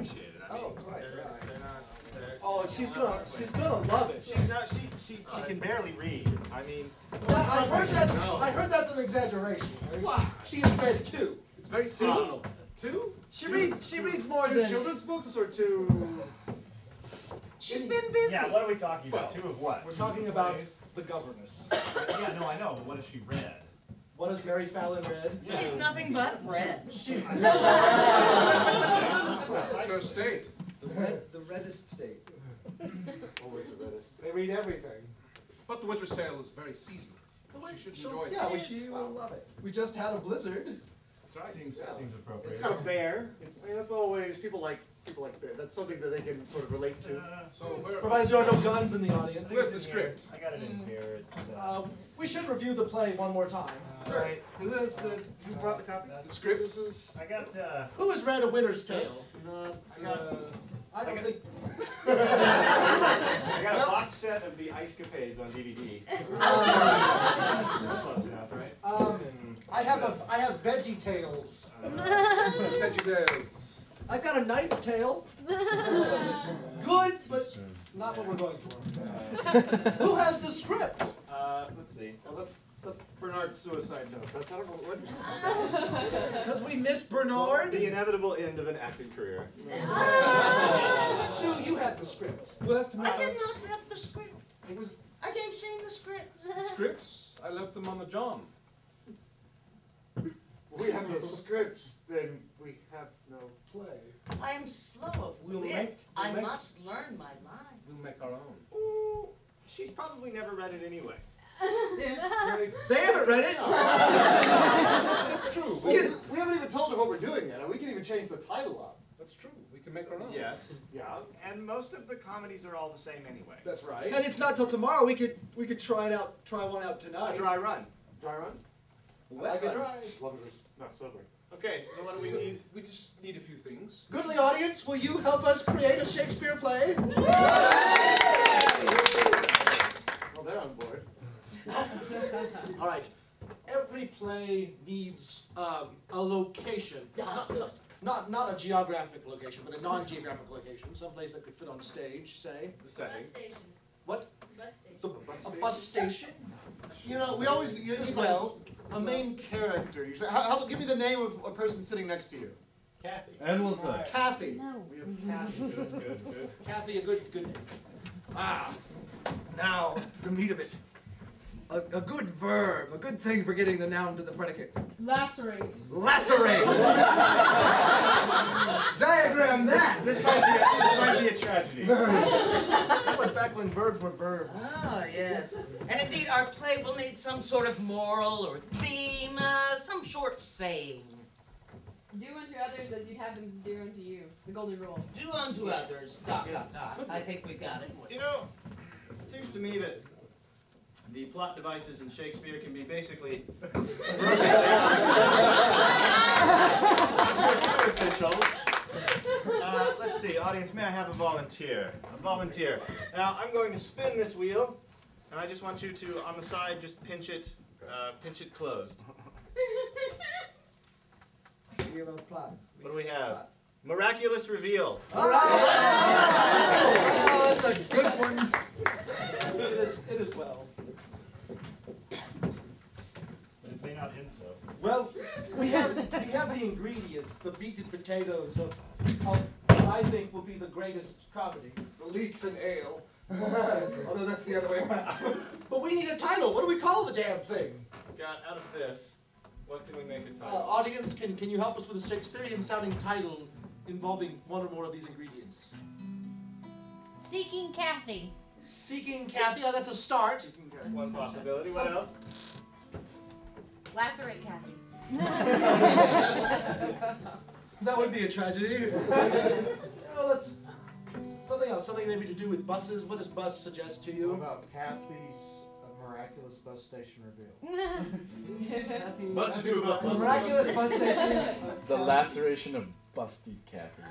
appreciate it. I mean, quite right. Oh, she's gonna love it. She's not. She can barely read. I mean, I heard that's an exaggeration. She has read 2. It's very seasonal. 2? She reads more than 2 children's books or 2. She's been busy. yeah. What are we talking about? 2 of what? We're talking about The Governess. Yeah, no, I know. But what has she read? What has Mary Fallon read? She's nothing but red. It's her state. The reddest state. Always the reddest. They read everything. But The Winter's Tale is very seasonal. She should enjoy it. Yeah, she will love it. We just had a blizzard. That's right. Seems appropriate. It's not bear. I mean, that's always people like bear. That's something that they can sort of relate to. Provided there are no guns in the audience. Where's the script? I got it in here. It's. We should review the play one more time. Sure. Right. So who brought the copy? The script. This is. I got. Who has read A Winter's Tale? I don't think. I got a box set of the Ice Capades on DVD. That's close enough, right? I have Veggie Tales. Veggie Tales. I've got A Knight's Tale. Good, but not what we're going for. Who has the script? Let's see. Well, that's Bernard's suicide note. That's I don't know what. Because we missed Bernard. The inevitable end of an acting career. Sue, you had the script. We'll have to I did not have the script. It was. I gave Shane the script. Scripts. I left them on the John. We have no scripts, then we have no play. I am slow of wit. I must learn my lines. We'll make our own. Ooh, she's probably never read it anyway. They haven't read it. That's true. We haven't even told her what we're doing yet. We can even change the title up. That's true. We can make our own. Yes. Yeah. And most of the comedies are all the same anyway. That's right. And it's not till tomorrow. We could try one out tonight. A dry run. Dry run? Well, Like a dry. Not sober. Okay, so what do we need? We just need a few things. Goodly audience, will you help us create a Shakespeare play? Well, they're on board. All right. Every play needs a location. Not a geographic location, but a non-geographic location. Someplace that could fit on stage, say. The setting. Bus station. What? Bus station. A bus station? You know, we always use a main character. Usually. Give me the name of a person sitting next to you. Kathy. Edwardson. Kathy. No. We have Kathy. Good. Kathy, a good name. Now to the meat of it. A good verb, a good thing for getting the noun to the predicate. Lacerate. Lacerate. Diagram that. This might be a tragedy. That was back when verbs were verbs. Ah, yes. And indeed, our play will need some sort of moral or theme, some short saying. Do unto others as you'd have them do unto you. The golden rule. Do unto others, ... I think we got it. You know, it seems to me that the plot devices in Shakespeare can be basically essentials. Let's see, audience, may I have a volunteer? A volunteer. Now, I'm going to spin this wheel, and I just want you to, on the side, just pinch it closed. What do we have? Miraculous reveal. Oh, that's a good one. It is well. But it may not end so. Well, we have the ingredients, the beaten potatoes of what I think will be the greatest comedy. The leeks and ale. Although that's the other way around. But we need a title. What do we call the damn thing? Got out of this. What can we make a title? Audience, can you help us with a Shakespearean sounding title involving one or more of these ingredients? Seeking Kathy. Seeking Kathy. Yeah, that's a start. One possibility. What else? Lacerate Kathy. That would be a tragedy. Let's something else. Something maybe to do with buses. What does bus suggest to you? What about Kathy's miraculous bus station reveal? Much to do about buses. Miraculous bus station. The laceration of busty Kathy.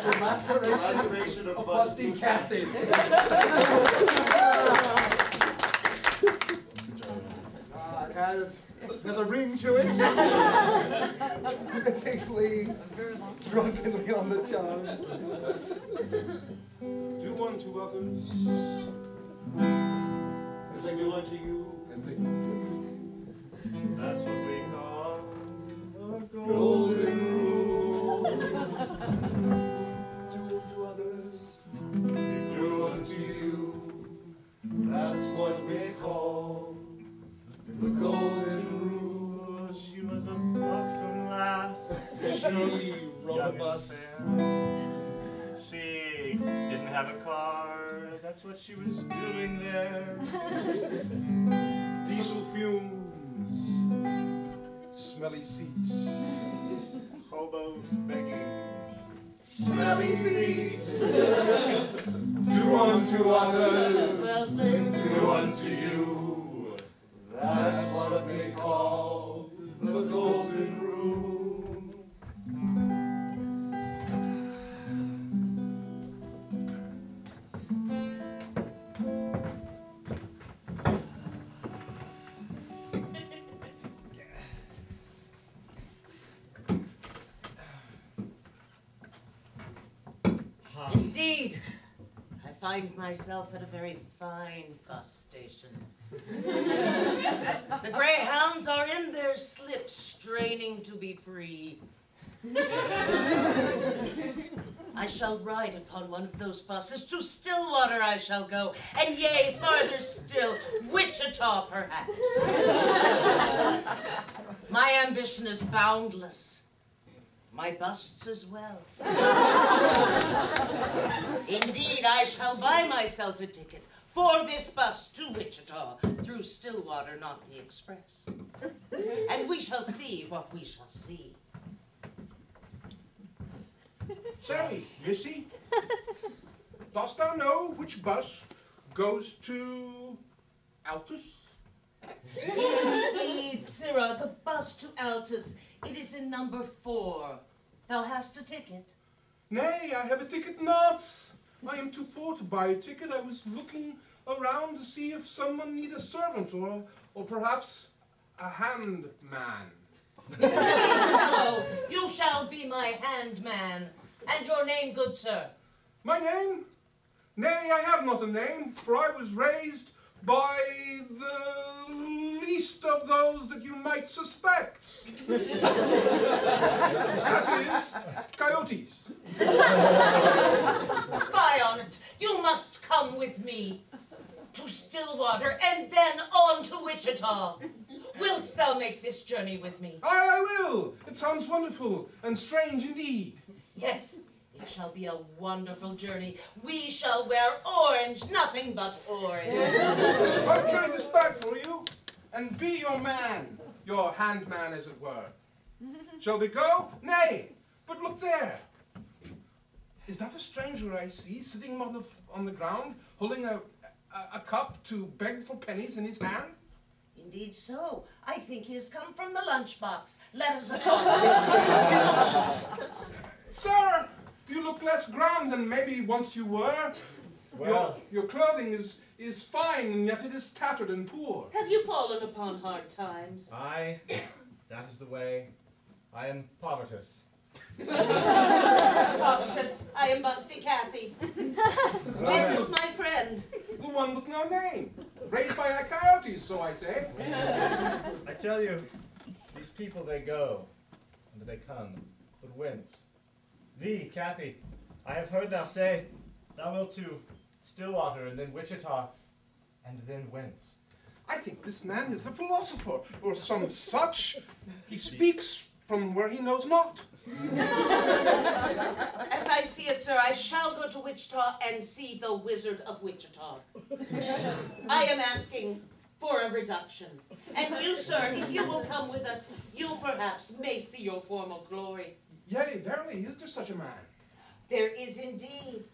The laceration of busty Kathy. There's a ring to it. Terrifically, drunkenly on the tongue. Do unto others as they do unto you. That's what we call the Golden rule. Do unto others, do unto you. That's what we call the golden rule. She was a buxom lass. She rode a Young bus. and fair. She didn't have a car. That's what she was doing there. Diesel fumes, smelly seats. Hobos begging. Smelly feet. Do unto others as they do unto you. That's what they call the golden rule. Indeed, I find myself at a very fine bus station. The greyhounds are in their slips, straining to be free. I shall ride upon one of those buses. To Stillwater I shall go, and yea, farther still, Wichita perhaps. My ambition is boundless. My busts as well. Indeed, I shall buy myself a ticket for this bus to Wichita through Stillwater, not the express. And we shall see what we shall see. Say, Missy, dost thou know which bus goes to Altus? Indeed, Sirrah, the bus to Altus, it is in number 4. Thou hast a ticket? Nay, I have a ticket not. I am too poor to buy a ticket. I was looking around to see if someone need a servant or perhaps a handman. No, you shall be my handman. And your name, good sir? My name? Nay, I have not a name, for I was raised by the least of those that you might suspect. That is, coyotes. Fie on it. You must come with me to Stillwater and then on to Wichita. Wilt thou make this journey with me? I will. It sounds wonderful and strange indeed. Yes, it shall be a wonderful journey. We shall wear orange, nothing but orange. I'll carry this bag for you and be your man, your handman as it were. Shall we go? Nay, but look there. Is that a stranger I see sitting on the ground holding a cup to beg for pennies in his hand? Indeed so. I think he has come from the lunchbox. Let us accost him. Sir, you look less grand than maybe once you were. Well, Your clothing is fine, and yet it is tattered and poor. Have you fallen upon hard times? that is the way. I am povertous. Povertous, I am Musty Cathy. This is my friend. The one with no name, raised by a coyotes, so I say. I tell you, these people they go, and they come, but whence? Thee, Kathy, I have heard thou say, thou wilt to Stillwater, and then Wichita, and then whence? I think this man is a philosopher, or some such. He speaks from where he knows not. As I see it, sir, I shall go to Wichita and see the Wizard of Wichita. I am asking for a reduction. And you, sir, if you will come with us, you perhaps may see your former glory. Yea, verily, is there such a man? There is indeed.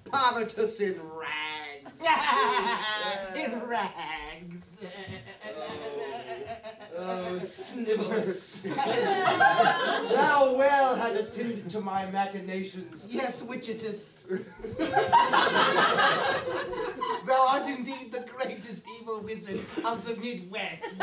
Povertous in rags. In rags. Oh, Snivels. Thou well had attended to my machinations. Yes, which it is. thou art indeed the greatest evil wizard of the Midwest.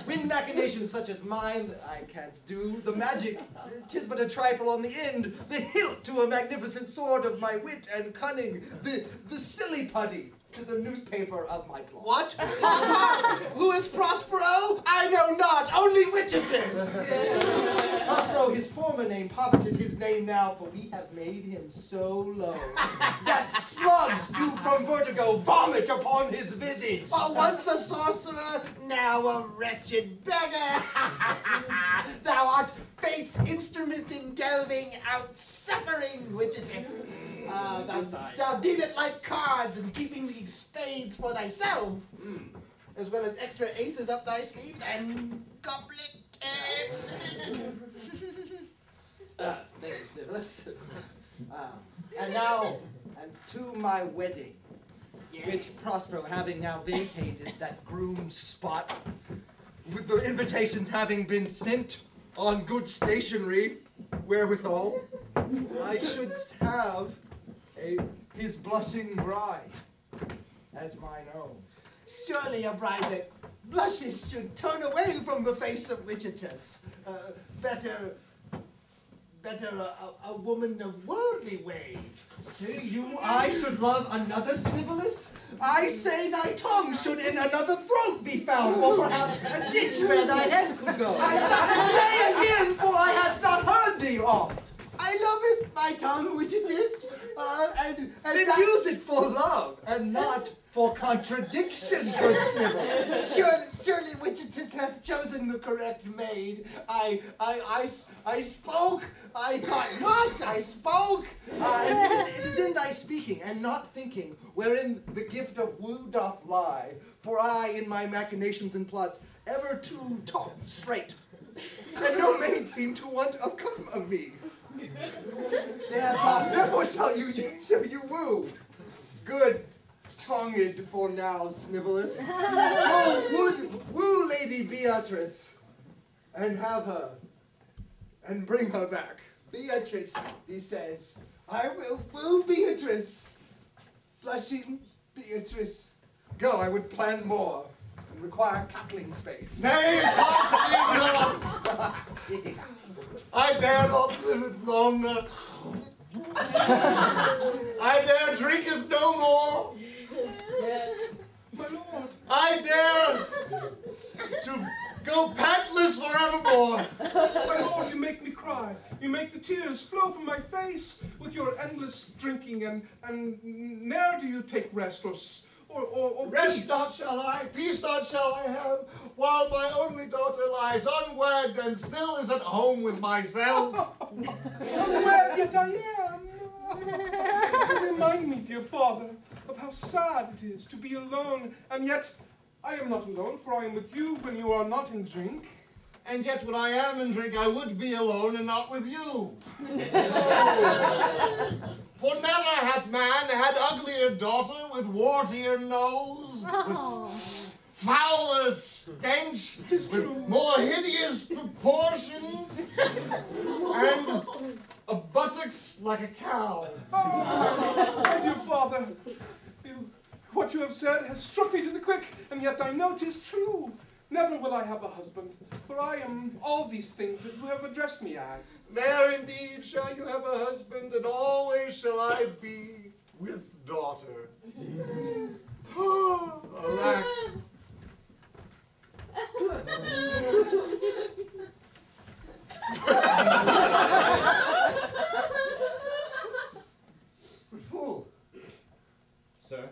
When machinations such as mine I can't do, the magic, 'tis but a trifle on the end, the hilt to a magnificent sword of my wit and cunning, the silly putty to the newspaper of my plot. What? Who is Prospero? I know not, only Wichitous. Prospero, his former name, Poppet is his name now, for we have made him so low that slugs do from vertigo vomit upon his visage. Once a sorcerer, now a wretched beggar. Thou art fate's instrument in delving out suffering, Wichitous. Thou deal it like cards and keeping these spades for thyself, as well as extra aces up thy sleeves and goblet cats. Thank you, Snivelus. And now, and to my wedding, which Prospero having now vacated that groomed spot, with the invitations having been sent on good stationery, wherewithal, I should have his blushing bride as mine own. Surely a bride that blushes should turn away from the face of Wichitous. Better a woman of worldly ways. Say you I should love another, Snivelus? I say thy tongue should in another throat be found, or perhaps a ditch where thy head could go. Say again, for I hadst not heard thee oft. I love it, my tongue, which it is, and Then use it for love, and not for contradiction, good Snivel. Surely Wichitous hath chosen the correct maid. I spoke. I thought not. I spoke. It is in thy speaking and not thinking wherein the gift of woo doth lie. For I, in my machinations and plots, ever to talk straight, and no maid seemed to want a come of me. Therefore shall you woo. Good tongued for now, Snivelus. Woo Lady Beatrice, and have her, and bring her back. Beatrice, he says. I will woo Beatrice. Blushing Beatrice. Go, I would plan more, and require cackling space. Nay, possibly not. I dare not live it longer. I dare drink it no more. My lord. I dare to go pantless forevermore. My lord, you make me cry. You make the tears flow from my face with your endless drinking, and ne'er do you take rest or Rest peace. not shall I, peace not shall I have, while my only daughter lies unwed and still is at home with myself. Well, yet I am. You remind me, dear father, of how sad it is to be alone, and yet I am not alone, for I am with you when you are not in drink. And yet when I am in drink, I would be alone and not with you. For never hath man had uglier daughter with wartier nose, with fouler stench, with more hideous proportions, and a buttocks like a cow. Oh, my dear father, what you have said has struck me to the quick, and yet I know 'tis true. Never will I have a husband, for I am all these things that you have addressed me as. There indeed shall you have a husband, and always shall I be with daughter. Alack. Good fool. Sir?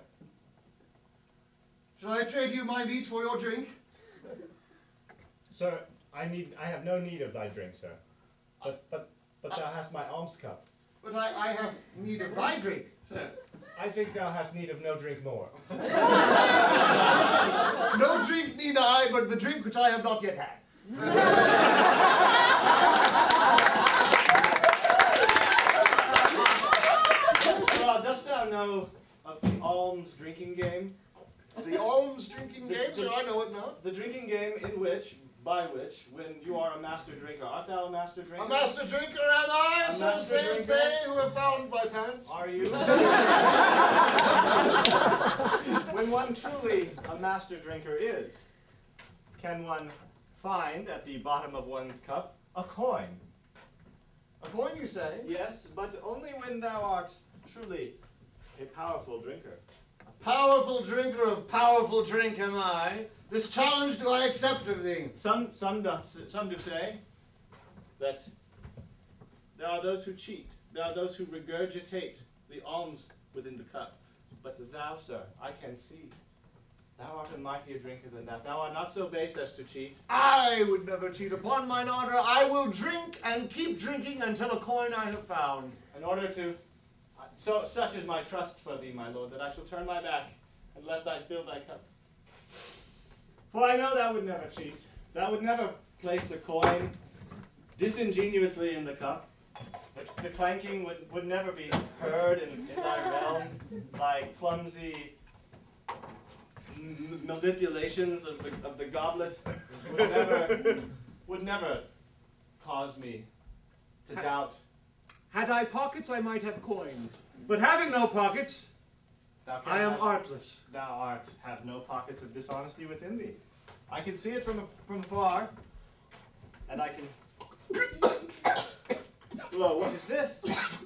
Shall I trade you my meat for your drink? Sir, I have no need of thy drink, sir. But thou hast my alms cup. But I have need of thy drink, sir. I think thou hast need of no drink more. No drink need I, but the drink which I have not yet had. Dost thou know of the alms drinking game? The alms drinking game, sir, I know it not. The drinking game in which by which, when you are a master drinker, art thou a master drinker? A master drinker am I, A so master saith drinker? they who have found my pants. Are you? When one truly a master drinker is, can one find at the bottom of one's cup a coin? A coin, you say? Yes, but only when thou art truly a powerful drinker. A powerful drinker of powerful drink am I. This challenge do I accept of thee. Some do say that there are those who cheat. There are those who regurgitate the alms within the cup. But thou, sir, I can see. Thou art a mightier drinker than that. Thou art not so base as to cheat. I would never cheat upon mine honor. I will drink and keep drinking until a coin I have found. In order to, such is my trust for thee, my lord, that I shall turn my back and let thy fill thy cup. For I know thou would never cheat. Thou would never place a coin disingenuously in the cup. The clanking would never be heard in thy realm. Thy clumsy manipulations of the goblet would never cause me to doubt. Had I pockets, I might have coins. But having no pockets, I am artless. Thou have no pockets of dishonesty within thee. I can see it from afar, and I can. Lo, what is this?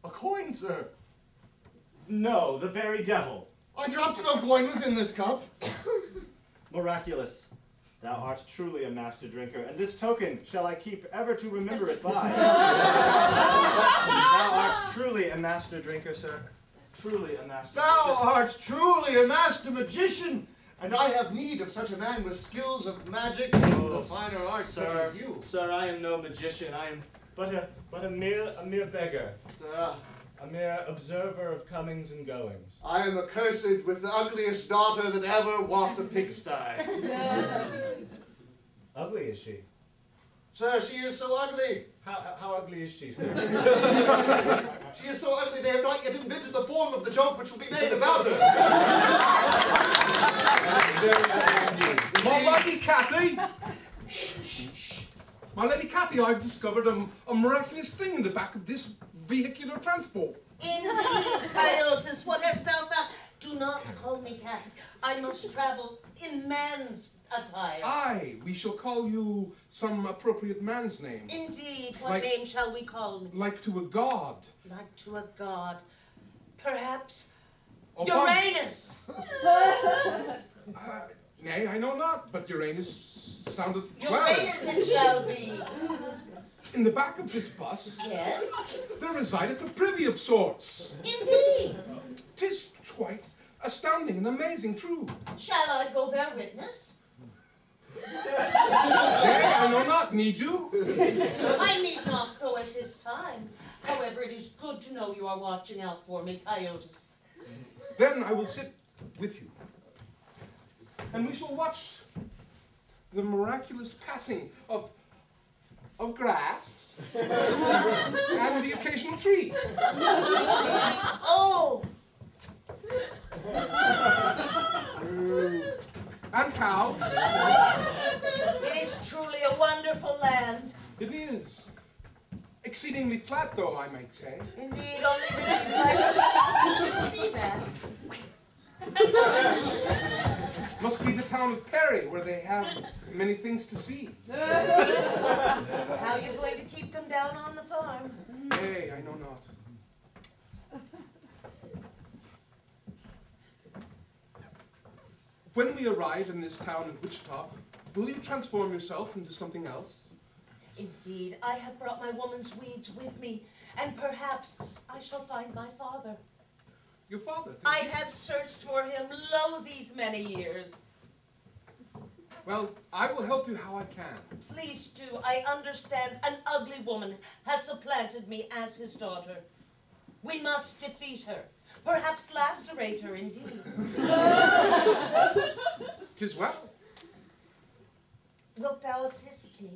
A coin, sir. No, the very devil. I dropped no coin within this cup. Miraculous. Thou art truly a master drinker, and this token shall I keep ever to remember it by. Thou art truly a master drinker, sir. Truly a master Thou drinker. art truly a master magician, and I have need of such a man with skills of magic and the finer arts such as you. Sir, I am no magician. I am but a mere beggar. Sir, A mere observer of comings and goings. I am accursed with the ugliest daughter that ever walked a pigsty. Ugly is she? Sir, she is so ugly. How ugly is she, sir? She is so ugly they have not yet invented the form of the joke which will be made about her. My lady Cathy! Shh. My lady Cathy, I've discovered a miraculous thing in the back of this vehicular transport. Indeed, Coyotes, what hast thou found? Do not call me Cathy. I must travel in man's attire. Aye, we shall call you some appropriate man's name. Indeed, what Like- name shall we call me? Like to a god. Like to a god. Perhaps Or Uranus. Nay, I know not, but Uranus soundeth well. Uranus it shall be. In the back of this bus, Yes, there resideth a privy of sorts. indeed. 'Tis quite astounding and amazing, true. Shall I go bear witness? Nay, I know not, need you? I need not go at this time. However, it is good to know you are watching out for me, Coyotes. Then I will sit with you. And we shall watch the miraculous passing of grass and the occasional tree. Oh, And cows. it is truly a wonderful land. It is. Exceedingly flat, though, I might say. Indeed, only relieved by the sun to see that. Must be the town of Perry, where they have many things to see. How are you going to keep them down on the farm? Nay, I know not. When we arrive in this town of Wichita, will you transform yourself into something else? Indeed, I have brought my woman's weeds with me, and perhaps I shall find my father. Your father? I have searched for him lo these many years. Well, I will help you how I can. Please do. I understand an ugly woman has supplanted me as his daughter. We must defeat her. Perhaps lacerate her, indeed. 'Tis well. Wilt thou assist me?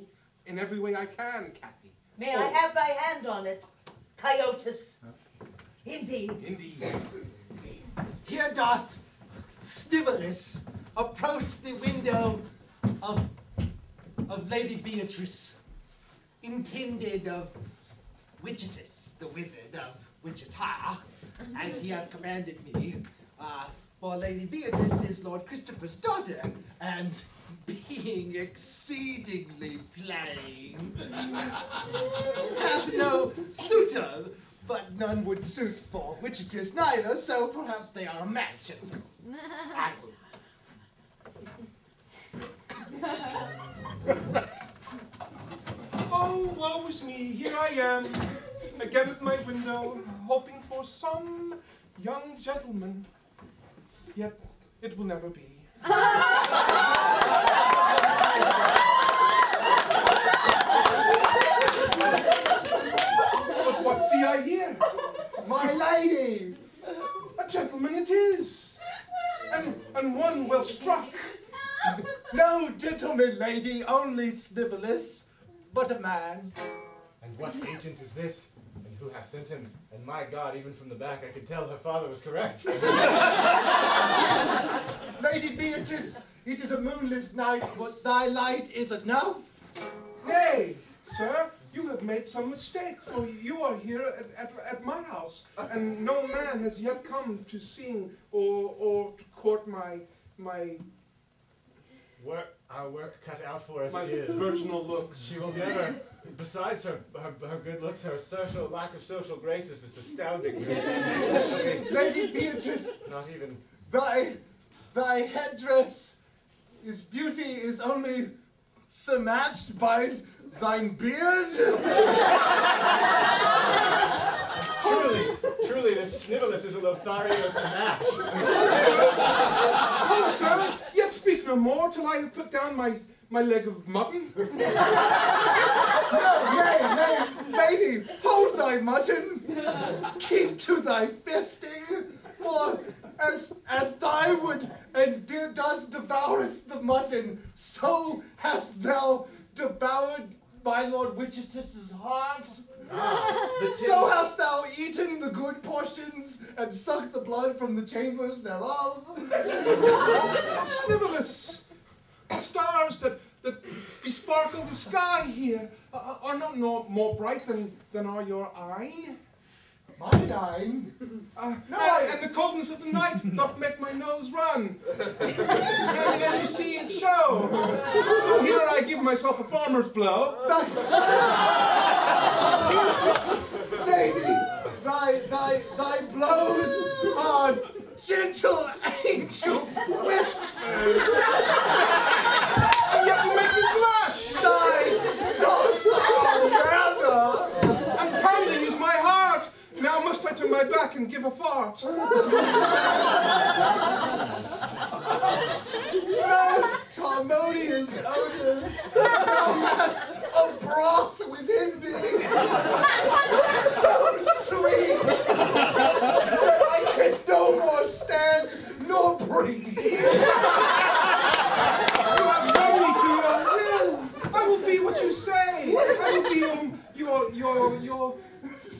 In every way I can, Cathy. May I have thy hand on it, Coyotes? Indeed. Indeed. Here doth Snivelus approach the window of Lady Beatrice, intended of Wichitus, the wizard of Wichita, as he hath commanded me. For Lady Beatrice is Lord Christopher's daughter, and being exceedingly plain, hath no suitor, but none would suit for Wichitus neither, so perhaps they are a match, and so I will. Oh, woe is me, here I am, again at my window, hoping for some young gentleman. Yet, it will never be. But what see I here? My lady! A gentleman it is, and one well struck. No gentleman, lady, only Snivelus, but a man. And what agent is this? And who hath sent him? And my God, even from the back, I could tell her father was correct. Lady Beatrice, it is a moonless night, but thy light is enough. Hey, sir, you have made some mistake, for you are here at my house, and no man has yet come to sing or to court my Our work cut out for us my is. virginal looks. She will never, besides her good looks, her lack of social graces is astounding. Lady Beatrice, Not even. thy headdress, his beauty is only surmatched by thine beard. Truly, this Snivelus is a Lothario to match. Oh, sir, yet speak no more till I have put down my leg of mutton. Nay, lady, hold thy mutton. Keep to thy fisting, for as thy would and dost devourest the mutton, so hast thou devoured my Lord Wichitus's heart. So hast thou eaten the good portions and sucked the blood from the chambers thereof. Snivelus, the stars that besparkle the sky here are not more bright than are your eyne. Mine eyne? And the coldness of the night doth make my nose run. and you see it show. So here I give myself a farmer's blow. Lady, thy blows are gentle angels' whispers. And yet you make me blush. Thy snots are rather. And pounding is my heart. Now must I turn my back and give a fart. Most harmonious odors, thou hast a broth within thee, so sweet that I can no more stand nor breathe. You have done me to your will. I will be what you say. I will be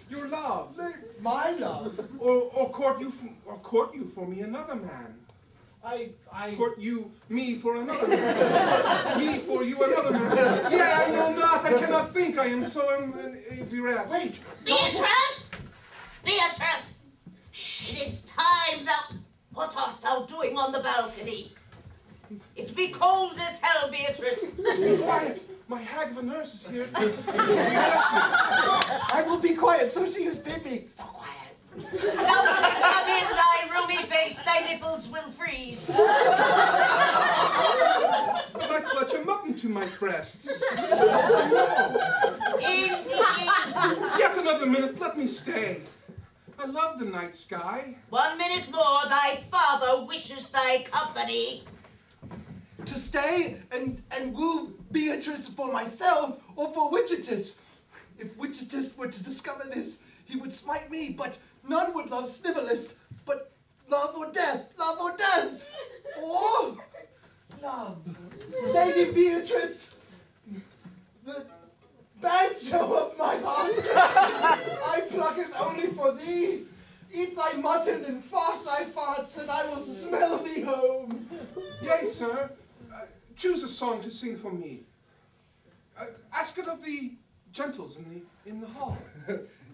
your love. My love? Or court you for me another man. I Court you me for another man. Me for you another man. Yeah, I know not. I cannot think. I am so bereft. Wait! Beatrice! Beatrice! It is time what art thou doing on the balcony? It be cold as hell, Beatrice. Be quiet. My hag of a nurse is here to refresh me. I will be quiet, so she has bid me. So quiet. Thou must come in, thy roomy face, thy nipples will freeze. But I clutch a mutton to my breasts. Indeed. Yet another minute, let me stay. I love the night sky. 1 minute more, thy father wishes thy company. To stay and woo Beatrice for myself or for Wichitus. If Wichitus were to discover this, he would smite me, but none would love Snivelus, but love or death, or love. Lady Beatrice, the banjo of my heart, I pluck it only for thee. Eat thy mutton and fart thy farts, and I will smell thee home. Yea, sir. Choose a song to sing for me. Ask it of the gentles in the hall.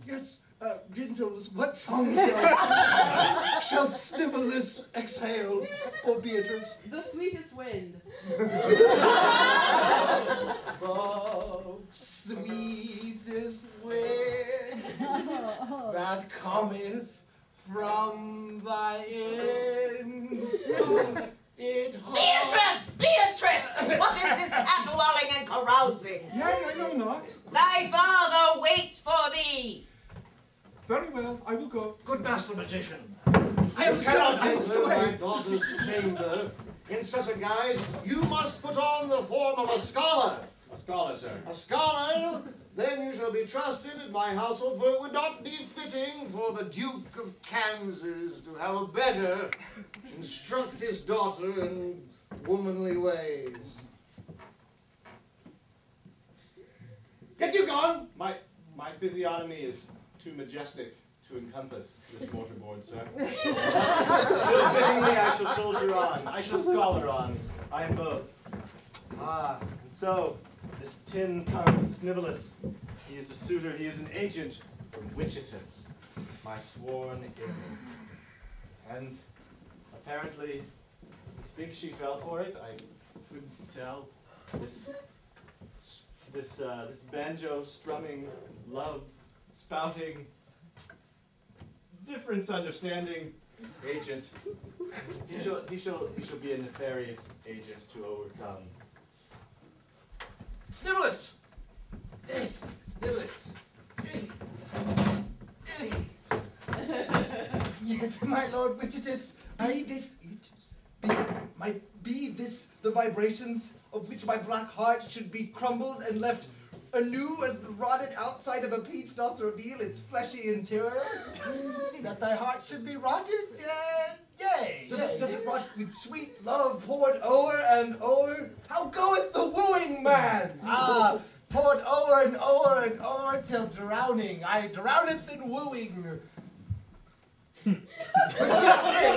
Yes, gentles, what song shall Snibbolus exhale for Beatrice? The sweetest wind. The sweetest wind that cometh from thy end. Beatrice! Beatrice! What is this caterwauling and carousing? Yea, I know not. Thy father waits for thee. Very well, I will go. Good master magician. I am cannot I was enter my doing. daughter's chamber in such a guise. You must put on the form of a scholar. A scholar, sir. A scholar, then you shall be trusted in my household, for it would not be fitting for the Duke of Kansas to have a beggar instruct his daughter in womanly ways. Get you gone! My physiognomy is too majestic to encompass this mortarboard, sir. Fittingly, I shall soldier on. I shall scholar on. I am both. Ah, and so, this tin-tongued Snibbolus, he is a suitor, he is an agent from Wichitas, my sworn enemy. And apparently, I think she fell for it. I couldn't tell. This banjo strumming, love spouting, difference understanding agent. He shall be a nefarious agent to overcome. Snibbolus! Snibbolus! Yes, my lord Wichitas, be this the vibrations of which my black heart should be crumbled and left anew as the rotted outside of a peach doth reveal its fleshy interior? That thy heart should be rotted? Yea. Does it rot with sweet love poured o'er and o'er? How goeth the wooing man? Ah, poured o'er and o'er and o'er till drowning. I drowneth in wooing. Yea,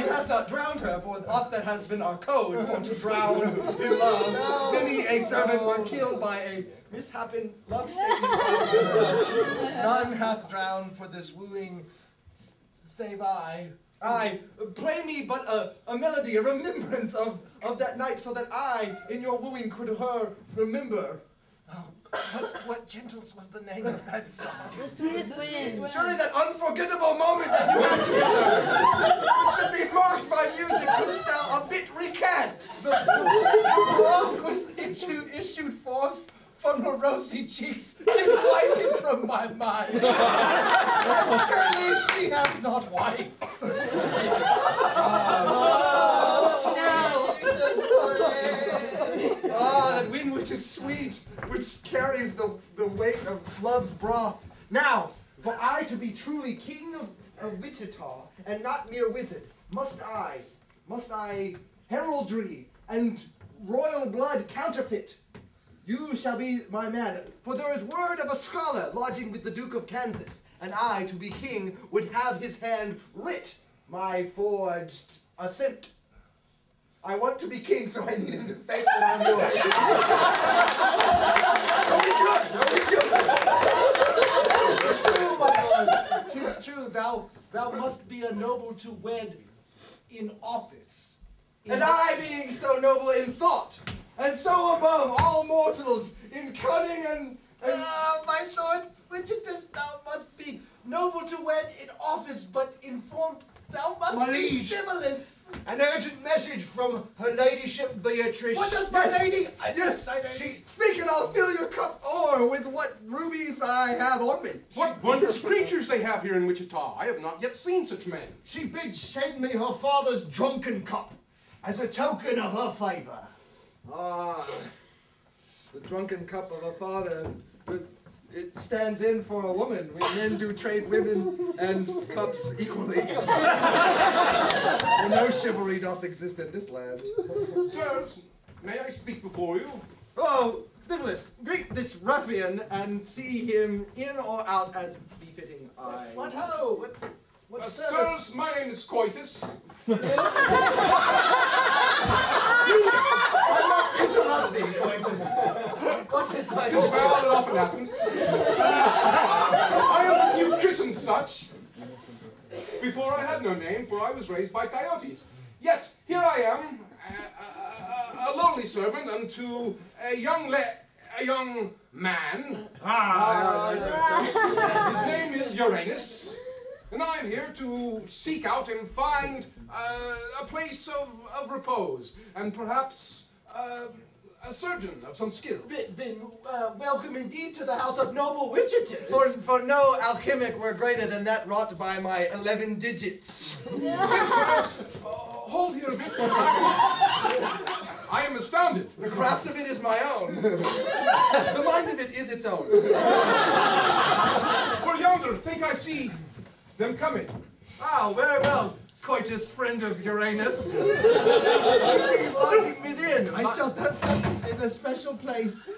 you have not drowned her, for oft that has been our code, for to drown in love. No. Many a servant were killed by a mishappen love statement. None hath drowned for this wooing, save I. Aye, play me but a melody, a remembrance of that night, so that I, in your wooing, could her remember. Oh, what gentles was the name of that song? The sweetest wind. Surely that unforgettable moment that you had together, which should be marked by music, couldst thou a bit recant? The broth was issued forth from her rosy cheeks, did wipe it from my mind. Surely she hath not wiped. That wind which is sweet, which carries the weight of love's broth. Now, for I to be truly king of Wichita, and not mere wizard, must I heraldry and royal blood counterfeit. You shall be my man, for there is word of a scholar lodging with the Duke of Kansas, and I, to be king, would have his hand writ my forged assent. I want to be king, so I need him to faith that I'm yours. Tis true, my lord. Tis true. Thou must be a noble to wed in office. And I, being so noble in thought, and so above all mortals in cunning and my lord, Wichitas, thou must be noble to wed in office, but in form thou must My be liege. Snibbolus. An urgent message from her ladyship Beatrice. what does my lady? Yes, speak and I'll fill your cup o'er with what rubies I have on me. What wondrous creatures they have here in Wichita. I have not yet seen such men. She bids send me her father's drunken cup as a token of her favor. Ah, the drunken cup of a father. It stands in for a woman. We men do trade women and cups equally. For no chivalry doth exist in this land. Sirs, may I speak before you? Oh, Snibbolus, greet this ruffian and see him in or out as befitting I. What ho? What service? Sirs, my name is Coitus. I must interrupt thee, Coitus. What is thy Tis well, it often happens. I am but new christened such. Before I had no name, for I was raised by coyotes. Yet, here I am, a lowly servant unto a young man. His name is Uranus, and I am here to seek out and find a place of repose, and perhaps a surgeon of some skill. Then welcome indeed to the house of noble Wichiters. For no alchemic were greater than that wrought by my 11 digits. Hold here a bit. I am astounded. The craft of it is my own. The mind of it is its own. For yonder, think I see them coming. Ah, very well, Coitus, friend of Uranus. Seek thee lodging within. I shall thus set us in a special place.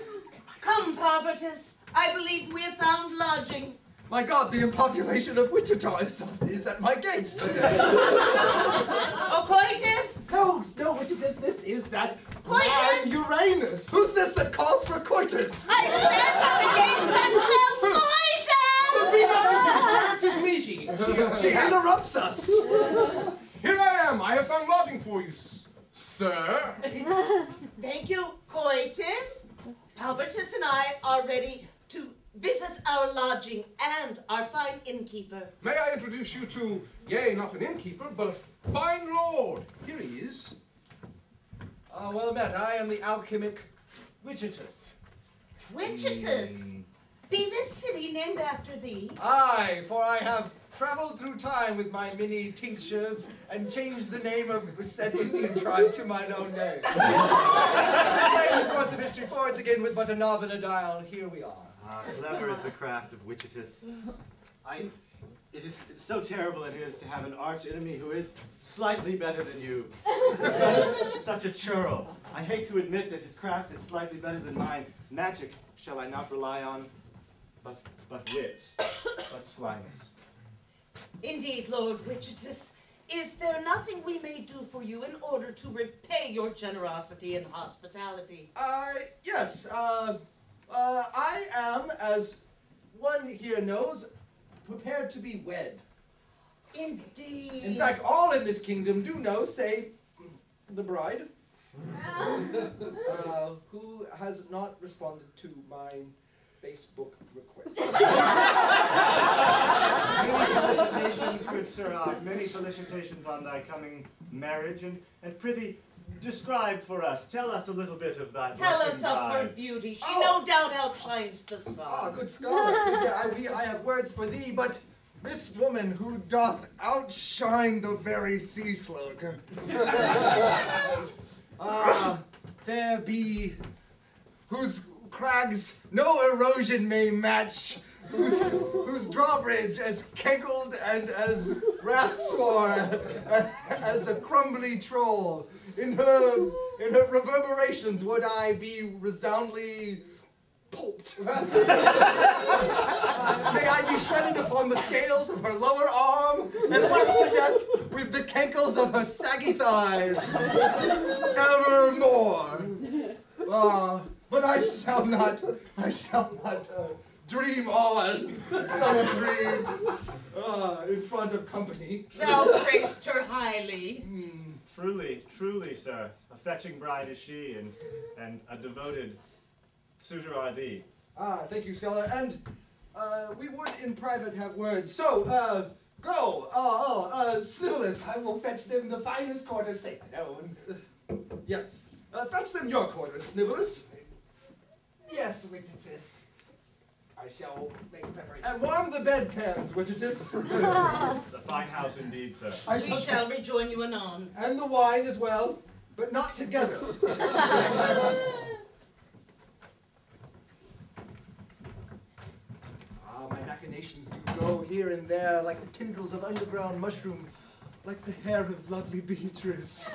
Come, Povertus. I believe we have found lodging. My God, the impopulation of Wichita is at my gates today. Oh, Coitus? No, Wichita, this is that Coitus? man Uranus. Who's this that calls for Coitus? I stand by the gates and shout, Coitus! She interrupts us. Here I am. I have found lodging for you, sir. Thank you, Coitus. Povertus and I are ready to visit our lodging and our fine innkeeper. May I introduce you to, yea, not an innkeeper, but a fine lord. Here he is. Well met. I am the alchemic Wichiters. Wichiters? Be this city named after thee? Aye, for I have traveled through time with my many tinctures and changed the name of said Indian tribe to mine own name. Playing the course of history forwards again with but a knob and a dial, here we are. Clever is the craft of Wichitous. It's so terrible it is to have an arch enemy who is slightly better than you. Such a churl. I hate to admit that his craft is slightly better than mine. Magic shall I not rely on, but wits, but slyness. Indeed, Lord Wichitous. Is there nothing we may do for you in order to repay your generosity and hospitality? Yes, I am, as one here knows, prepared to be wed. Indeed. In fact, all in this kingdom do know, save the bride, who has not responded to my Facebook request. Many felicitations, good Sir, many felicitations on thy coming marriage, and prithee, describe for us, tell us a little bit of that. Tell us of her beauty. She no doubt outshines the sun. Good scholar. I have words for thee, but this woman who doth outshine the very sea slug. Fair be, whose crags no erosion may match, whose drawbridge as cankled and as wrath-swore as a crumbly troll. In her reverberations would I be resoundly pulped. May I be shredded upon the scales of her lower arm and whacked to death with the cankles of her saggy thighs. Evermore. But I shall not dream on such dreams in front of company. Thou praised her highly. Truly, sir. A fetching bride is she, and a devoted suitor are thee. Thank you, scholar. And we would in private have words. So, go. Snivellus, I will fetch them the finest quarters safe known. Yes. Fetch them your quarters, Snivellus. Yes, Wichitous. I shall make preparation. And warm the bedpans, Wichitous. The fine house indeed, sir. We shall rejoin you anon. And the wine as well, but not together. My machinations do go here and there like the tendrils of underground mushrooms, like the hair of lovely Beatrice.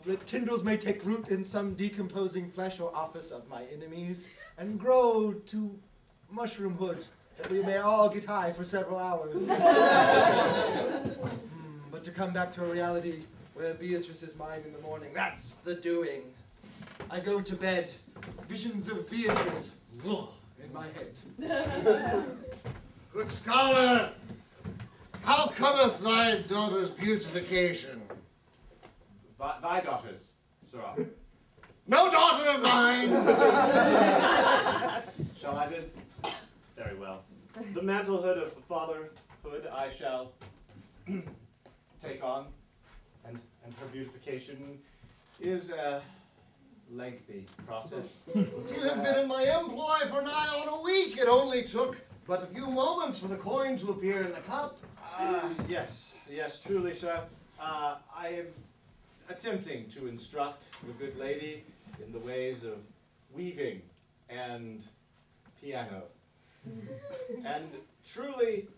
The tendrils may take root in some decomposing flesh or office of my enemies, and grow to mushroomhood, that we may all get high for several hours. But to come back to a reality where Beatrice is mine in the morning, that's the doing. I go to bed. Visions of Beatrice in my head. Good scholar, how cometh thy daughter's beautification? Thy daughters, sirrah. No daughter of mine! Shall I bid? Very well. The mantlehood of fatherhood I shall Take on, and her beautification is a lengthy process. You have been in my employ for nigh on a week. It only took but a few moments for the coin to appear in the cup. Yes, truly, sir. I am attempting to instruct the good lady in the ways of weaving and piano. And truly,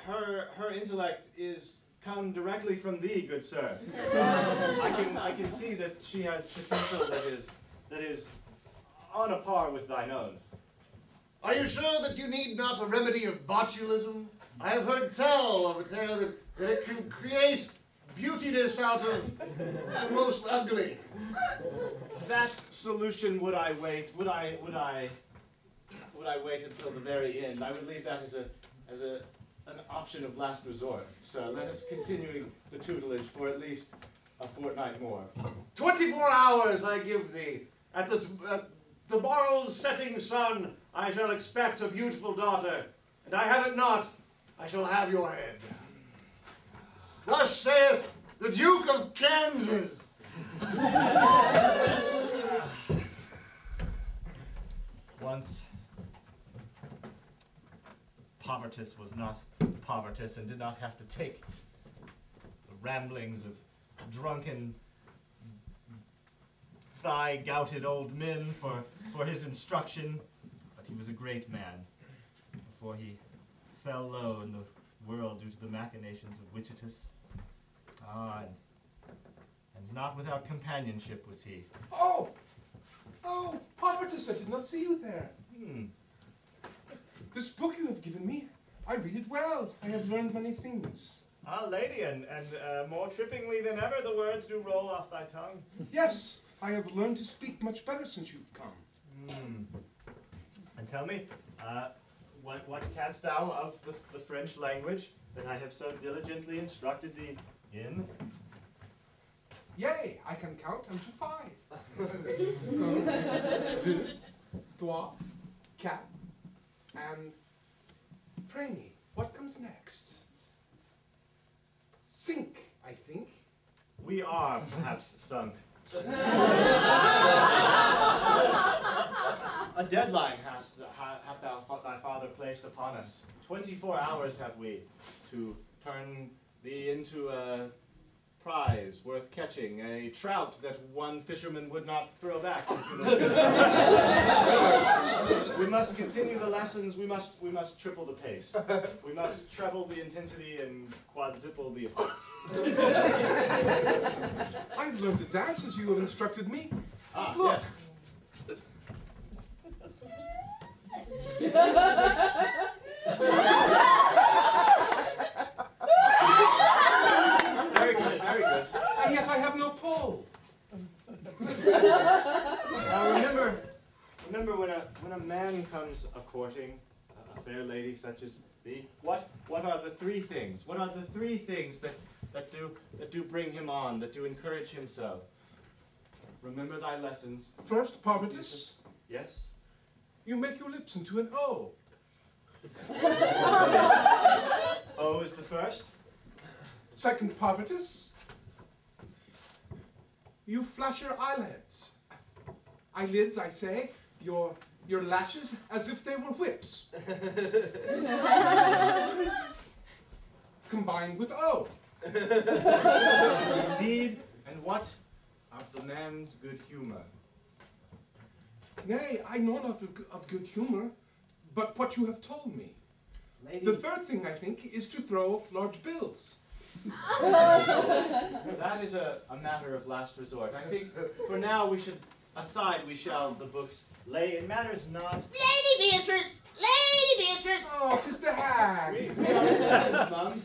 her intellect is come directly from thee, good sir. I can see that she has potential that is on a par with thine own. Are you sure that you need not a remedy of botulism? I have heard tell of a tale that it can create beautiness out of the most ugly. That solution would I wait until the very end. I would leave that as an option of last resort. So let us continue the tutelage for at least a fortnight more. 24 hours I give thee. At tomorrow's setting sun, I shall expect a beautiful daughter, and I have it not, I shall have your head. Thus saith the Duke of Kansas. Once, Povertus was not Povertus and did not have to take the ramblings of drunken, thigh-gouted old men for his instruction, but he was a great man before he fell low in the world due to the machinations of Wichitus. And not without companionship was he. Oh, Povertus, I did not see you there. This book you have given me, I read it well. I have learned many things. Ah, lady, and more trippingly than ever the words do roll off thy tongue. Yes, I have learned to speak much better since you've come. And tell me, what canst thou of the French language that I have so diligently instructed thee in? Yea, I can count unto 5. 2, 3, 4, and pray me, what comes next? Sink, I think. We are perhaps sunk. A deadline hath thy father placed upon us. 24 hours have we to turn thee into a prize worth catching, a trout that one fisherman would not throw back. We must continue the lessons. We must triple the pace. We must treble the intensity and quadruple the effect. I've learned to dance as you have instructed me. Ah, look. Very good, very good. And yet I have no pole. Now remember when a man comes a-courting a fair lady such as thee, what are the 3 things? What are the 3 things that do bring him on, that do encourage him so? Remember thy lessons. First, Povertus. Yes? You make your lips into an O. O is the first. Second, Povertus. You flash your eyelids. Eyelids, I say, your lashes as if they were whips. Combined with O. Indeed, and what of the man's good humor? Nay, I know not of good humor, but what you have told me. Lady. The third thing, I think, is to throw large bills. That is a matter of last resort. I think for now we should, we shall the books lay. It matters not. Lady Beatrice! Lady Beatrice! Oh, 'tis the hag. We are in lessons, Mum.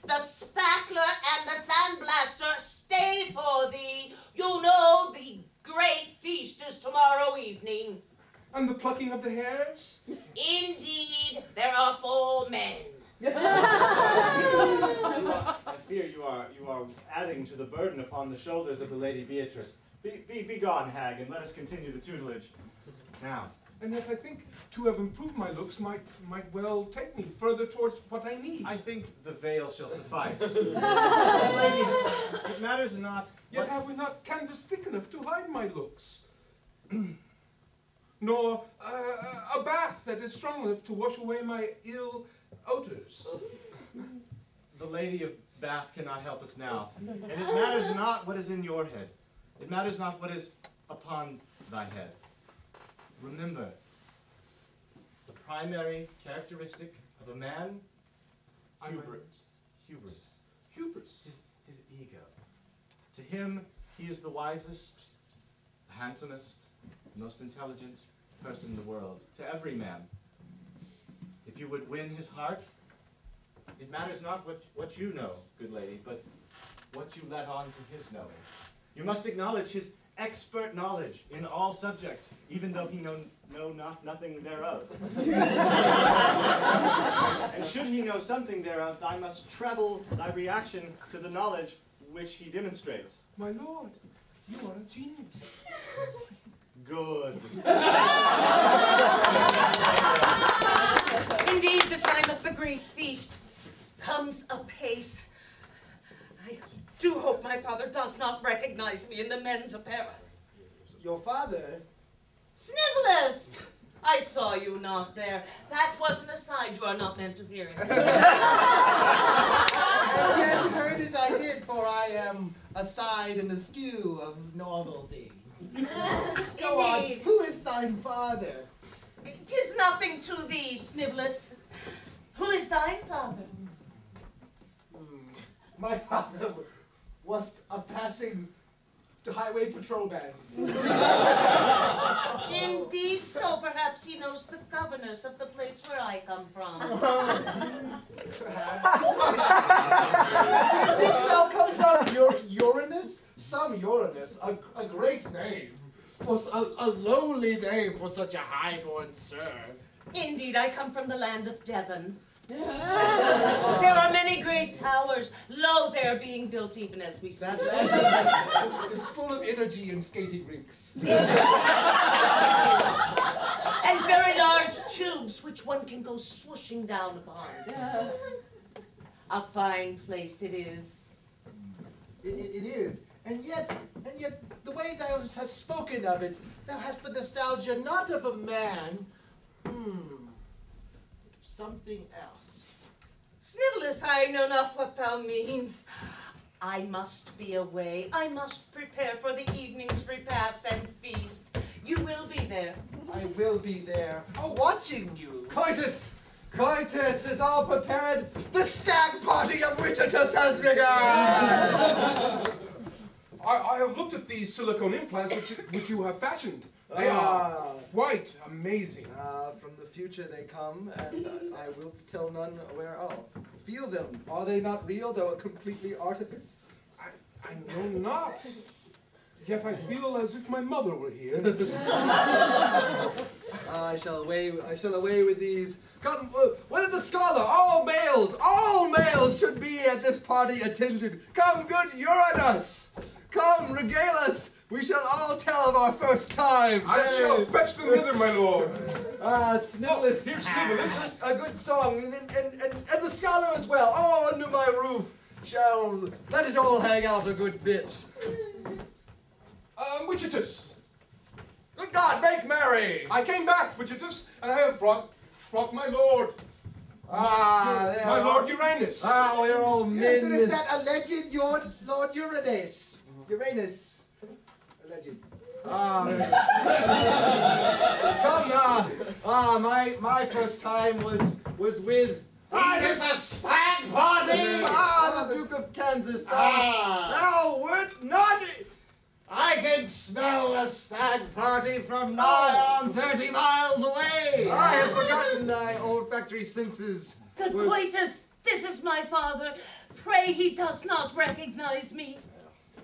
The spackler and the sandblaster stay for thee. You know the great feast is tomorrow evening. And the plucking of the hairs? Indeed, there are 4 men. I fear you are adding to the burden upon the shoulders of the Lady Beatrice. Be gone, hag, and let us continue the tutelage. Now. And yet I think to have improved my looks might well take me further towards what I need. I think the veil shall suffice. Lady, it matters not. Yet have we not canvas thick enough to hide my looks? Nor a bath that is strong enough to wash away my ill odors. The Lady of Bath cannot help us now. And it matters not what is in your head. It matters not what is upon thy head. Remember, the primary characteristic of a man, hubris. His ego. To him, he is the wisest, the handsomest, the most intelligent person in the world. To every man. If you would win his heart, it matters not what you know, good lady, but what you let on to his knowing. You must acknowledge his expert knowledge in all subjects, even though he know nothing thereof. And should he know something thereof, I must treble thy reaction to the knowledge which he demonstrates. My lord, you are a genius. Good. Indeed, the time of the great feast comes apace. I do hope my father does not recognize me in the men's apparel. Your father? Snivellus! I saw you not there. That was an aside. You are not meant to hear it. And yet heard it I did, for I am aside and askew of normal things. Go on, Indeed. who is thine father? 'Tis nothing to thee, Snivellus. Who is thine father? My father was a passing highway patrol band. Indeed, so perhaps he knows the governors of the place where I come from. Didst thou come from Uranus? Some Uranus, a great name. A lowly name for such a highborn sir. Indeed, I come from the land of Devon. There are many great towers. Lo, they are being built even as we speak. That land is full of energy and skating rinks. And very large tubes which one can go swooshing down upon. A fine place it is. It is. And yet, the way thou hast spoken of it, thou hast the nostalgia not of a man, but of something else. Snivellus, I know not what thou means. I must be away. I must prepare for the evening's repast and feast. You will be there. I will be there, watching you. Coitus! Coitus is all prepared. The stag party of Wichita has begun! I have looked at these silicone implants which you have fashioned. They are quite amazing. From the future they come, and I will tell none whereof. Feel them. Are they not real, though a completely artifice? I know not. Yet I feel as if my mother were here. I shall away with these. Come, what is the scholar? All males should be at this party attended. Come, good Uranus. Come, regale us. We shall all tell of our first times. I shall fetch them hither, my lord. Snivellus. Here's Snivellus. A good song, and the scholar as well. All under my roof shall let it all hang out a good bit. Wichitus. Good God, make merry! I came back, Wichitus, and I have brought my lord. My Lord Uranus. We're all men. Yes, and is that alleged Lord Uranus? Uranus. Alleged. Come, my first time was with. It is a stag party! The Duke of Kansas. Thou wert not. I can smell a stag party from nigh on 30 miles away! I have forgotten thy olfactory senses. Good Coitus, this is my father. Pray he does not recognize me.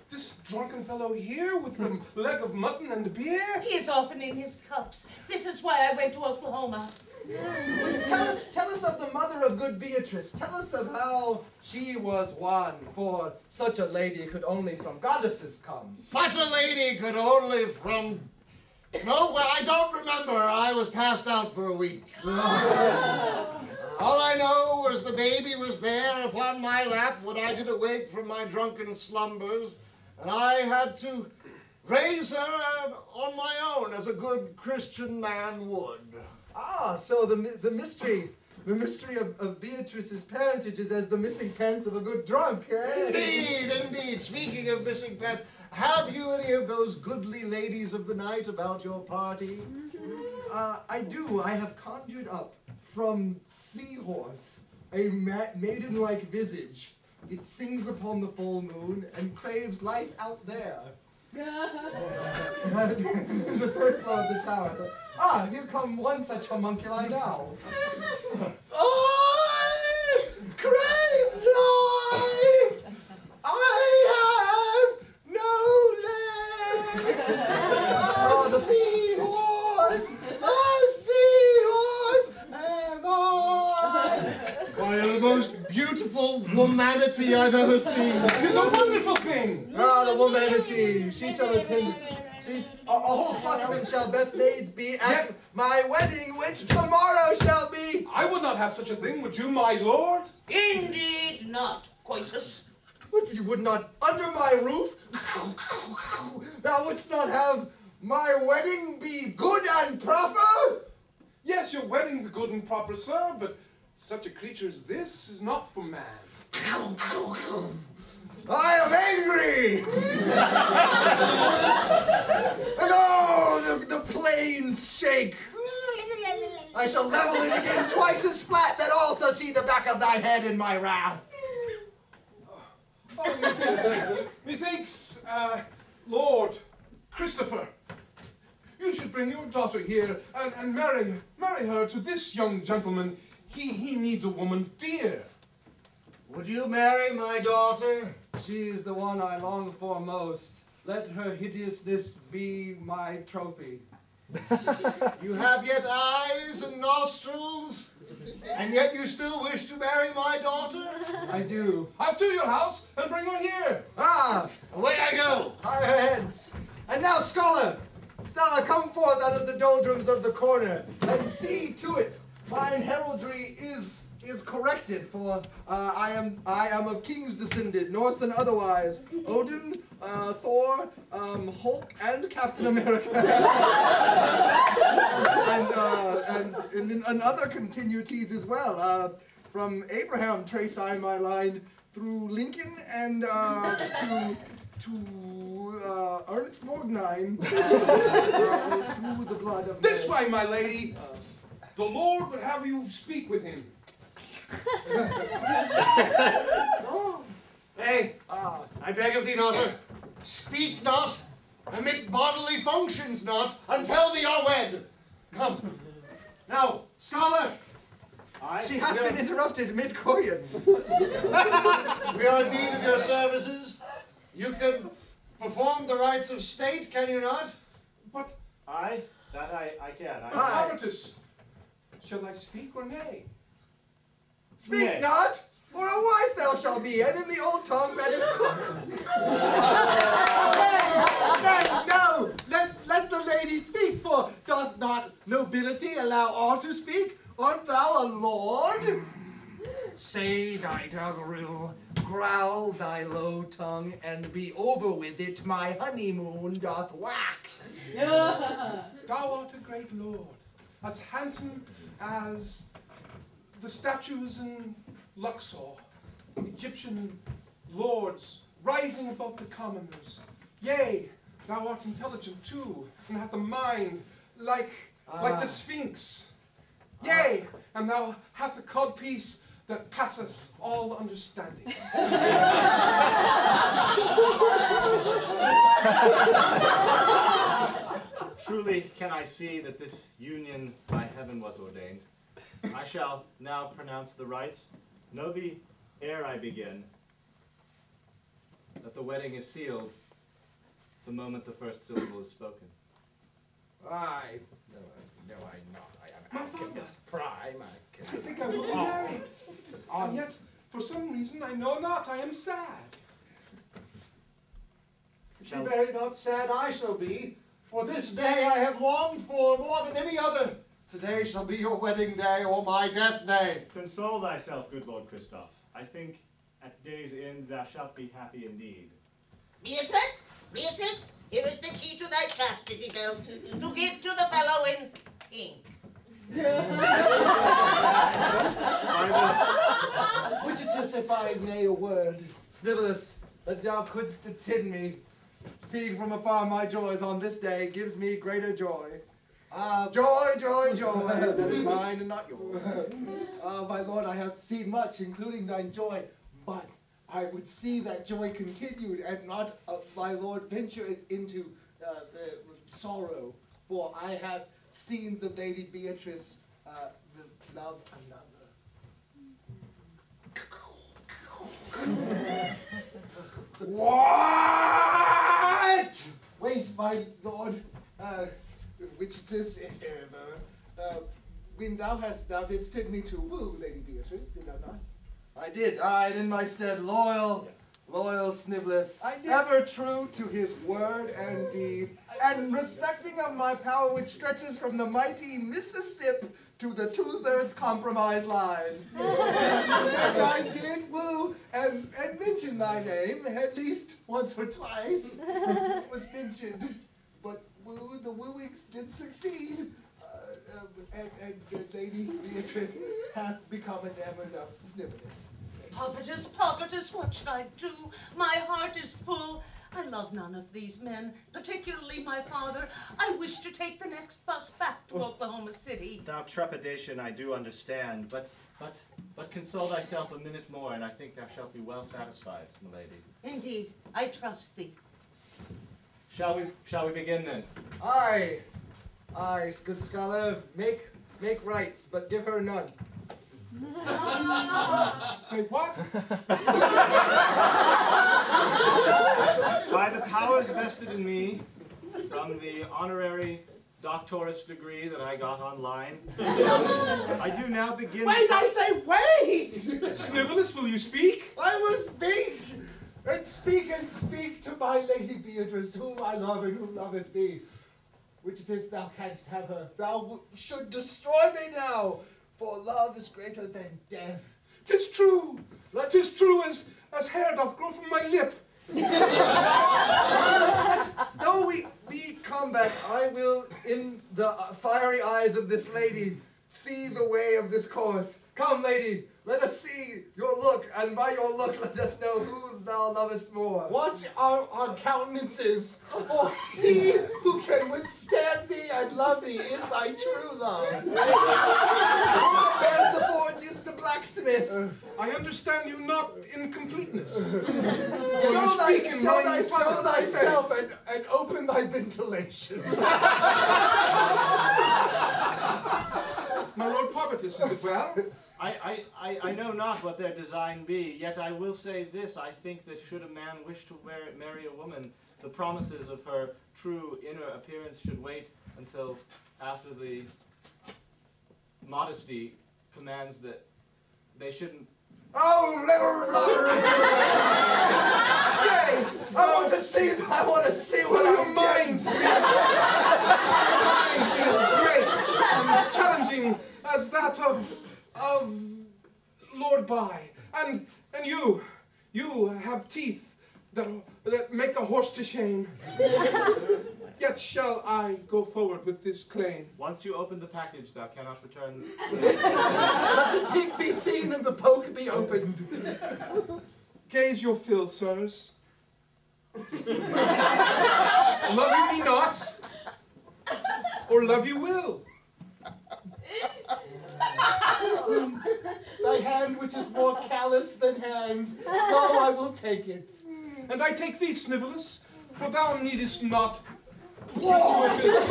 This drunken fellow here with the leg of mutton and the beer? He is often in his cups. This is why I went to Oklahoma. Tell us of the mother of good Beatrice. Tell us of how she was won, for such a lady could only from goddesses come. Such a lady could only from... No, well, I don't remember. I was passed out for a week. All I know was the baby was there upon my lap when I did awake from my drunken slumbers, and I had to raise her on my own as a good Christian man would. Ah, so the mystery of Beatrice's parentage is as the missing pence of a good drunk, eh? Indeed, indeed. Speaking of missing pence, have you any of those goodly ladies of the night about your party? I do. I have conjured up from Seahorse a maiden-like visage. It sings upon the full moon and craves life out there. In the third floor of the tower. Ah, here come one such homunculi now. I crave life! I have no legs! A seahorse! A seahorse am I! Why, you're the most beautiful womanity I've ever seen. It is a wonderful thing! Ah, the womanity! She shall attend. A whole flock of them shall best maids be at my wedding, which tomorrow shall be. I would not have such a thing, would you, my lord? Indeed not, coitus. But you would not under my roof? Thou wouldst not have my wedding be good and proper? Yes, your wedding be good and proper, sir, but such a creature as this is not for man. I am angry! And oh, the plains shake! I shall level it again twice as flat, that all shall see the back of thy head in my wrath. Oh, methinks, Lord Christopher, you should bring your daughter here and marry her to this young gentleman. He needs a woman dear. Would you marry my daughter? She is the one I long for most. Let her hideousness be my trophy. You have yet eyes and nostrils, and yet you still wish to marry my daughter? I do. I'll to your house and bring her here. Ah! Away I go! Higher heads! And now, scholar! Stella, come forth out of the doldrums of the corner, and see to it mine heraldry is corrected, for I am of kings descended, Norse and otherwise. Odin, Thor, Hulk, and Captain America. and other continuities as well. From Abraham trace I my line through Lincoln and to Ernest Borgnine through the blood of This way, my lady. The Lord would have you speak with him. Hey, I beg of thee, daughter, speak not, emit bodily functions not, until thee are wed. Come. Now, scholar. She has been interrupted mid-coitus. We are in need of your services. You can perform the rites of state, can you not? But I can. Emeritus, shall I speak or nay? Speak Nay. not, or a wife thou shalt be, and in the old tongue that is cook. No, let the lady speak, for doth not nobility allow all to speak? Art thou a lord? Say thy doggerel, growl thy low tongue, and be over with it, my honeymoon doth wax. Thou art a great lord, as handsome as the statues in Luxor, Egyptian lords rising above the commoners. Yea, thou art intelligent too, and hast a mind like the Sphinx. Yea, and thou hast a codpiece that passeth all understanding. Truly can I see that this union by heaven was ordained. I shall now pronounce the rites. Know thee ere I begin that the wedding is sealed the moment the first syllable is spoken. No, I'm not. I am alchemist prime. I think I will be married. And yet, for some reason, I know not, I am sad. Be very not sad I shall be, for this day I have longed for more than any other. Today shall be your wedding day or my death day. Console thyself, good Lord Christoph. I think at day's end thou shalt be happy indeed. Beatrice, Beatrice, here is the key to thy chastity belt, to give to the fellow in pink. Witchetus, if I may a word, Snivellus, that thou couldst attend me, seeing from afar my joys on this day gives me greater joy. Joy, joy, joy, that is mine and not yours. My lord, I have seen much, including thine joy, but I would see that joy continued and not, my lord, ventureth into sorrow, for I have seen the Lady Beatrice love another. What? Wait, my lord, which it is, when thou didst send me to woo Lady Beatrice, did thou not? I did, and in my stead, loyal Snivellus, ever true to his word and deed, and respecting of my power which stretches from the mighty Mississippi to the 2/3 compromise line. And I did woo and mention thy name, at least once or twice, it was mentioned, but the wooings did succeed, and Lady Beatrice hath become enamored of Snivellus. Prophetess, prophetess, what should I do? My heart is full. I love none of these men, particularly my father. I wish to take the next bus back to Oklahoma City. Thou trepidation I do understand, but console thyself a minute more, and I think thou shalt be well satisfied, milady. Indeed, I trust thee. Shall we begin then? Aye, good scholar, make rights, but give her none. Say what? By the powers vested in me from the honorary doctorate degree that I got online, I do now begin... Wait, I say wait! Snivellus, will you speak? I will speak and speak to my Lady Beatrice, whom I love and who loveth me. Which it is thou canst have her. Thou should destroy me now, for love is greater than death. 'Tis true. 'Tis true as hair doth grow from my lip. Though we be combat, I will, in the fiery eyes of this lady, see the way of this course. Come, lady, let us see your look, and by your look let us know who thou lovest more. Watch our countenances, for he who can withstand thee and love thee is thy true love. There's the forge, is the blacksmith. I understand you not in completeness. Show thyself and open thy ventilation. My Lord Prophetess, is it well? I know not what their design be, yet I will say this, I think that should a man wish to marry a woman, the promises of her true inner appearance should wait until after the modesty commands that they shouldn't... Oh, liver blubber! Yay! I want to see what your mind is great and as challenging as that of Lord By, and you have teeth that make a horse to shame. Yet shall I go forward with this claim. Once you open the package, thou cannot return. Let the pig be seen and the poke be opened. Gaze your fill, sirs. Love you me not, or love you will. Thy hand which is more callous than hand, lo, I will take it. And I take thee, Snivellus, for thou needest not gratuitous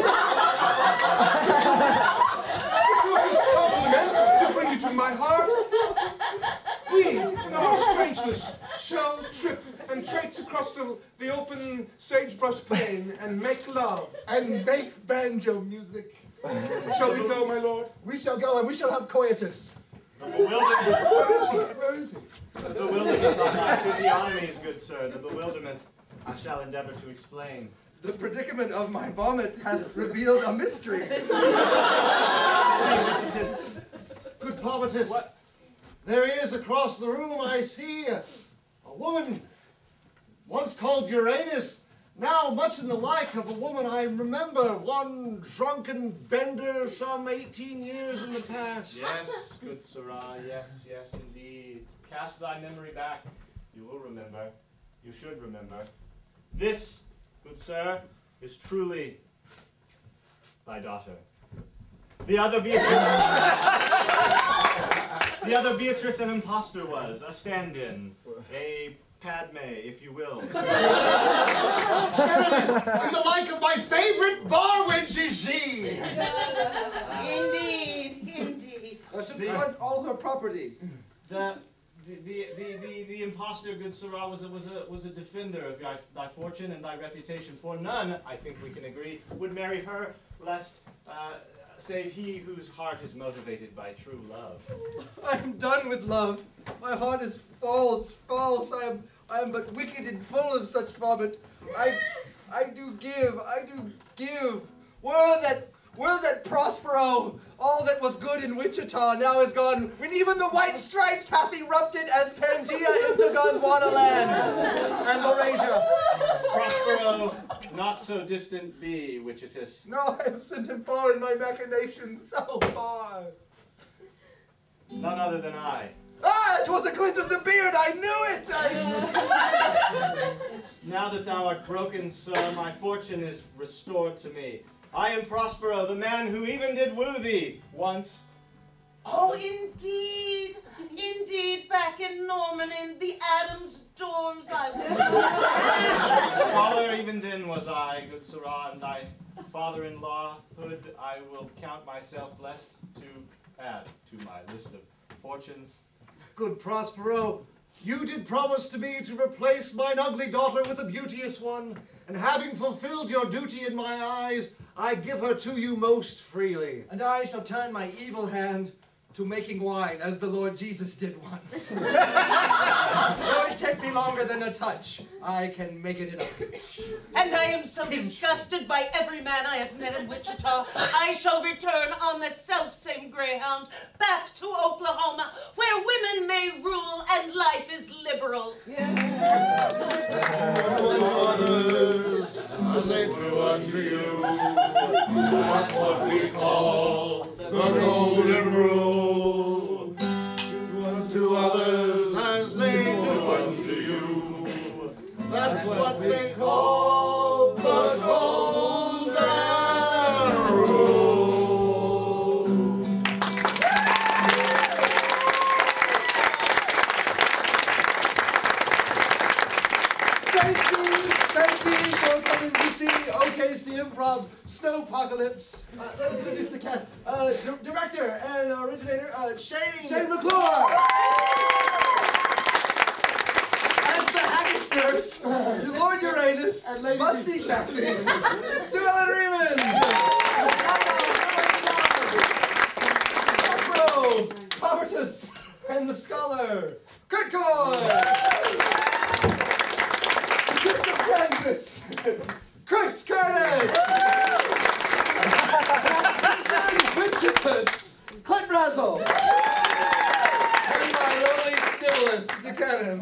compliment to bring you to my heart. We, in our strangeness, shall trip and traipse across the open sagebrush plain and make love. And make banjo music. Shall we go, my lord? We shall go and we shall have coitus. The bewilderment, Where is he? Where is he? the bewilderment on my physiognomies, good sir, the bewilderment I shall endeavor to explain. The predicament of my vomit hath revealed a mystery. Good Povertus. What? There is across the room, I see, a woman once called Uranus, now much in the like of a woman I remember, one drunken bender some 18 years in the past. Yes, good Sirrah, yes, yes, indeed. Cast thy memory back. You will remember. You should remember. This, good sir, is truly thy daughter. The other Beatrice an impostor was, a stand-in, a Padme, if you will. In the like of my favorite bar wench is she. Indeed, indeed. I should front all her property. The impostor, good Sirrah, was a defender of thy fortune and thy reputation. For none, I think we can agree, would marry her, lest save he whose heart is motivated by true love. I am done with love. My heart is false, false. I am but wicked and full of such vomit. I do give. Were that Prospero, all that was good in Wichita now is gone, when even the white stripes hath erupted as Pangea into Gondwana land and Laurasia. Prospero, not so distant be, Wichitus. No, I have sent him far in my machinations, so far. None other than I. Ah, it was a glint of the beard, I knew it! Now that thou art broken, sir, my fortune is restored to me. I am Prospero, the man who even did woo thee once. Oh, indeed, indeed, back in Norman in the Adams dorms I was. Scholar even then was I, good Sirrah, and thy father-in-lawhood I will count myself blessed to add to my list of fortunes. Good Prospero, you did promise to me to replace mine ugly daughter with a beauteous one, and having fulfilled your duty in my eyes, I give her to you most freely. And I shall turn my evil hand to making wine, as the Lord Jesus did once. Though it take me longer than a touch, I can make it in a pinch. And I am so disgusted by every man I have met in Wichita, I shall return on the self-same Greyhound back to Oklahoma, where women may rule and life is liberal. As they do unto you, that's what we call the golden rule. Do unto others as they do unto you. That's what they call the golden rule. Thank you for coming to see OKC Improv Snowpocalypse. Let us introduce the cast. Director and originator, Shane McClure. As the Haggisters, Lord Uranus, Busty Kathy, Sue Ellen Riemann, Prospero, Povertus, and the Scholar, Kurt Coy. Kansas, Chris Curtis, Wichitus, Clint Razzle, and my lowly stillest Buchanan.